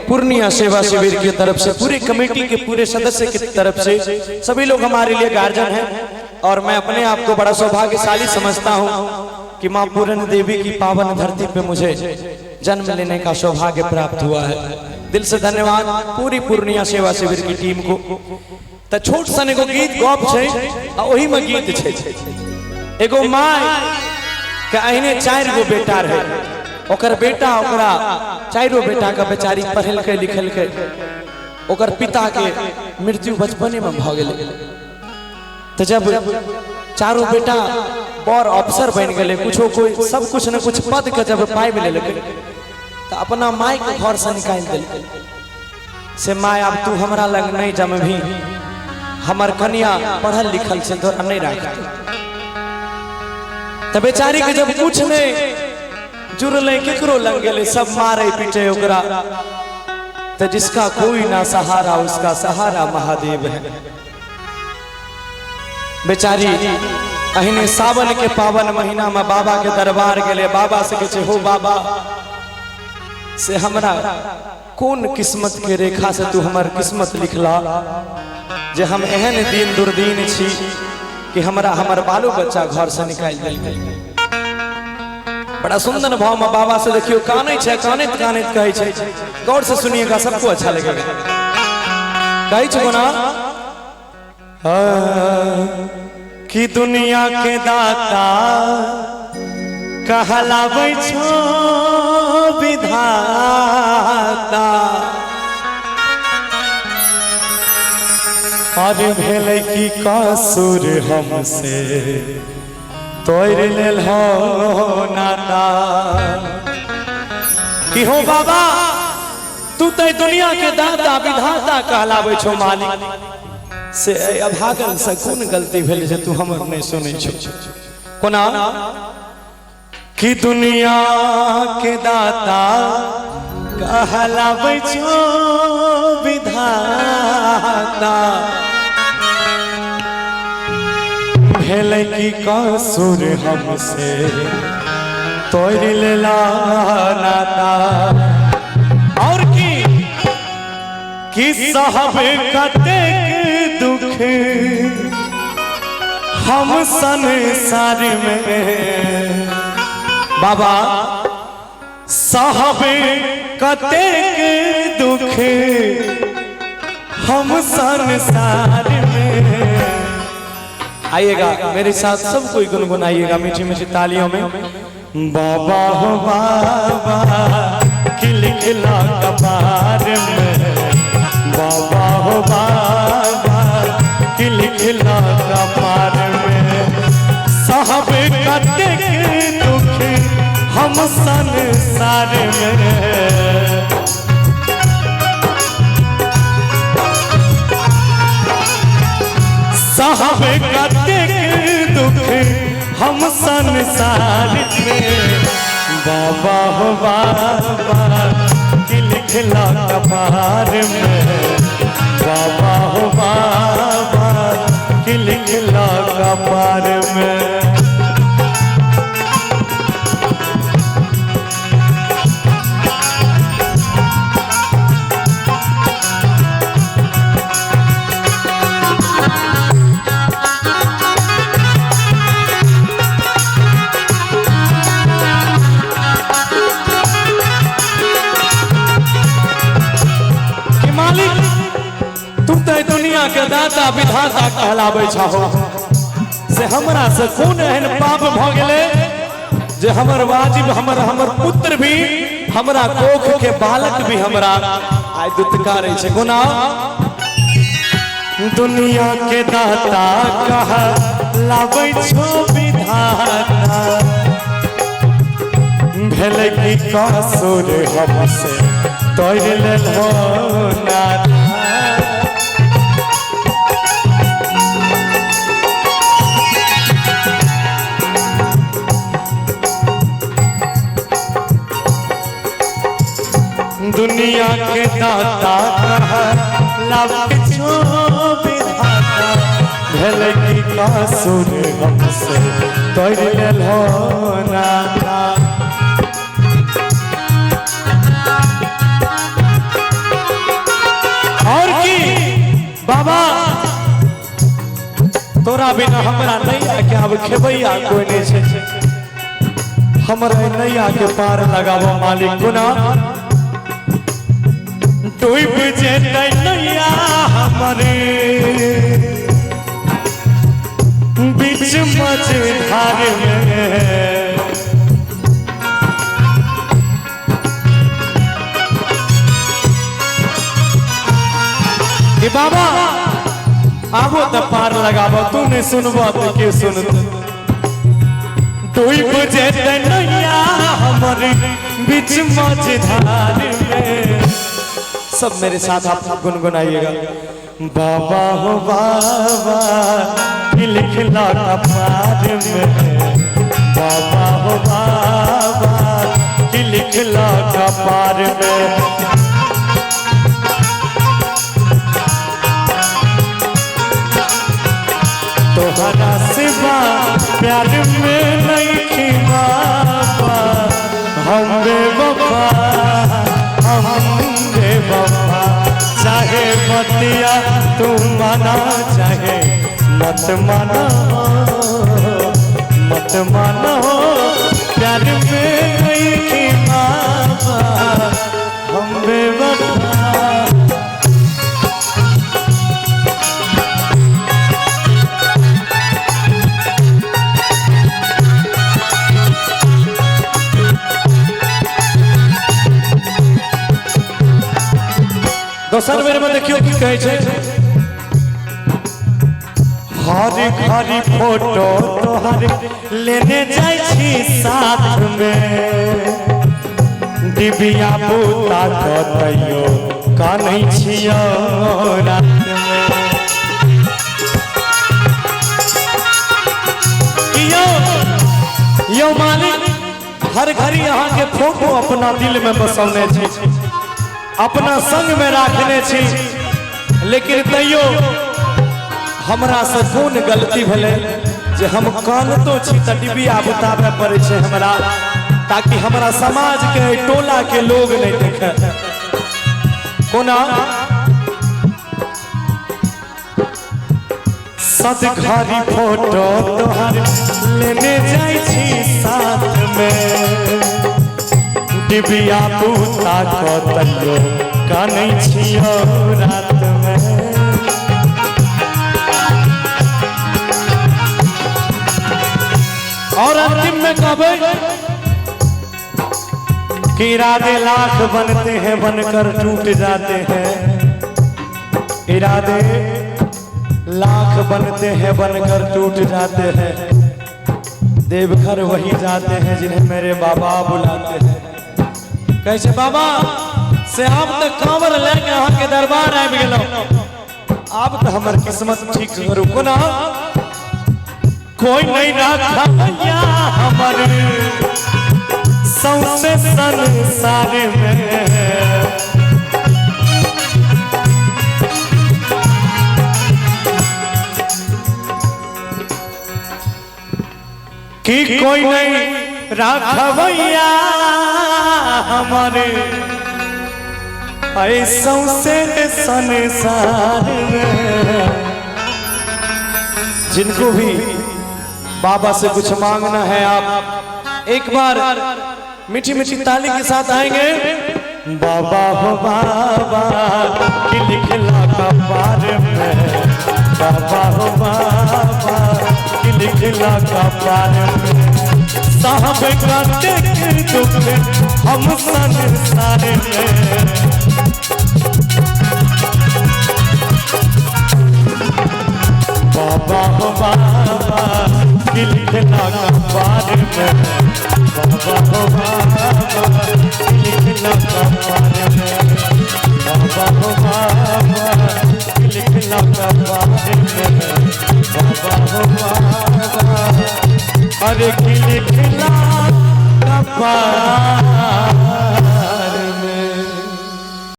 पूर्णिया सेवा शिविर की तरफ से, पूरी कमेटी के पूरे सदस्य की तरफ से सभी लोग हमारे लिए गार्जियन हैं। और मैं अपने आप को बड़ा सौभाग्यशाली समझता हूँ कि माँ पूर्ण देवी की पावन धरती पे मुझे जन्म लेने का सौभाग्य प्राप्त हुआ है। दिल से धन्यवाद पूरी पूर्णिया सेवा शिविर की टीम को। तो छोट सन एगो गीत गप छे, वही में गीत छे। एगो माँ के अहिने 4 गो बेटा रहे, ओकर बेटा ओकरा 4 बेटा का बेचारी पढ़ल के लिखल के ओकर पिता के मृत्यु बचपने में भ गेलै। तो जब 4 बेटा बड़ अफसर बन गए, कुछो कोई सब कुछ न कुछ पद के जब पाइब लेलकै तो अपना माई के घर से निकाल दिल से, माय अब तू हमरा लग नहीं जमभी, हमर कन्या पढ़ल लिखल से तोरा नहीं राख। तो बेचारी के जब कुछ नहीं जुड़ले केकरो लग गए, सब मारे पीटे ओकरा। तो जिसका कोई ना सहारा उसका सहारा महादेव है। बेचारी अहिने सावन के पावन महीना में बाबा के दरबार गेले, बाबा से कहे हो बाबा से हमरा कौन किस्मत के रेखा से तू हमार किस्मत लिखला जे हम एहन दिन दुर्दीन छी कि हमरा हमर बालो बच्चा घर से निकाल दिल। बड़ा सुंदर भाव में बाबा से देखियो काने छे, कानित कानित कहे छे। गौर से सुनिएगा, सबको अच्छा लगेगा। कहे छे कोना कि दुनिया के दाता कहलाबै छो विधाता, और भेलै की कसूर हमसे तोड़ लेल हो नाता। कि हो बाबा तू तो दुनिया के दाता विधाता कहलाबै छो मालिक, से अभागन से कौन गलती भेल जे तू हमर नहीं सुनै छो। कोना कि दुनिया के दाता कहलाबै छो विधाता, भेलै की कसूर हमसे तोड़ लेला नाता। और कि साहब कतेक दुख हम संसार में, बाबा साहब कतेक दुख हम संसार में। आइएगा मेरे साथ सब कोई गुनगुनाइएगा मीठी मीठी तालियों में। बाबा हो बाबा खिलखिला कपार में, बाबा हो बाबा खिलखिला कपार में। साहब कतेक दुख हम संसार में, साहब कतेक दुख हम संसार में। बाबा हो बाबा खिलखिला कपार में, बाबा हो बाबा खिलखिला कपार में। के दाता विधाता कहलाबै छहो, से हमरा से कौन एहन पाप भ गेले जे हमर वाजिब हमर पुत्र भी, हमरा कोख के बालक भी हमरा आय दुत्कारै छे। गुना दुनिया के दाता कहलाबै छो विधाता, भेलै की कसूर हमसे तोड़ लेलो नाता। दुनिया के दाता कहलाबै छो विधाता, भेलै की कसूर हमसे तोड़ लेलो नाता। तोहरा बिना हमरा नहीं आके अब खेबैया कोई नहीं छे हमरा नहीं आके पार लगाबो मालिक गुना डूब जेतै नैया हमरे बीच मझधार में बाबा आबो तो पार लगाबो तू नहीं सुनबो तो के सुनत डूब जेतै नैया हमरे बीच मझधार में सब मेरे साथ आप गुनगुनाइएगा बाबा हो बाबा लिखला पार में बाबा हो बाबा लिखला पार में तोहरा सिवा प्यार में नहीं थी बाबा हम बेवफा चाहे बतिया तू माना चाहे मत माना प्यार में नहीं थी बाबा हम बेवफा दोसर बेर में देखियो की कहे छे हरी हरी फोटो तोहर लेने जाय छी साथ में दिव्या बूता कतयो कानै छियो रात में यो मालिक हर घड़ी यहाँ के फोटो अपना दिल में बसौने छी अपना संग में रखने छी लेकिन तैयो हमरा से कोन गलती भेले जे हम कानतो छी त डिबिया बुताबे पड़े छे हमरा ताकि हमरा समाज के टोला के लोग नहीं देखे कोना सदघरी फोटो तोहर लेने जाय छी साथ में दिव्या बूता कतयो कानै छियो रात में और अंतिम में कहबे कि इरादे लाख बनते हैं बनकर टूट जाते हैं इरादे लाख बनते हैं बनकर टूट जाते हैं देवघर वही जाते हैं जिन्हें मेरे बाबा बुलाते हैं कैसे बाबा से आप तो कांवर लेके यहाँ के दरबार आ गेलो आप तो हमार किस्मत ठीक करू को ना कोई नहीं रखा भैया हमर सौसे संसार में कि कोई नहीं रखा भैया हमारे ऐसा से संसार में जिनको भी बाबा से कुछ मांगना है आप एक बार मीठी मीठी ताली के साथ आएंगे बाबा हो बाबा कि लिखला का पार में बाबा हो बाबा कि लिखला का पार में साहब का दुख हम संसार में बाबा हो बाबा कि लिखला का पार में बाबा हो बाबा कि लिखला का पार में बाबा हो बाबा कि लिखला का पार में बाबा हो बाबा अरे कि लिखला का पार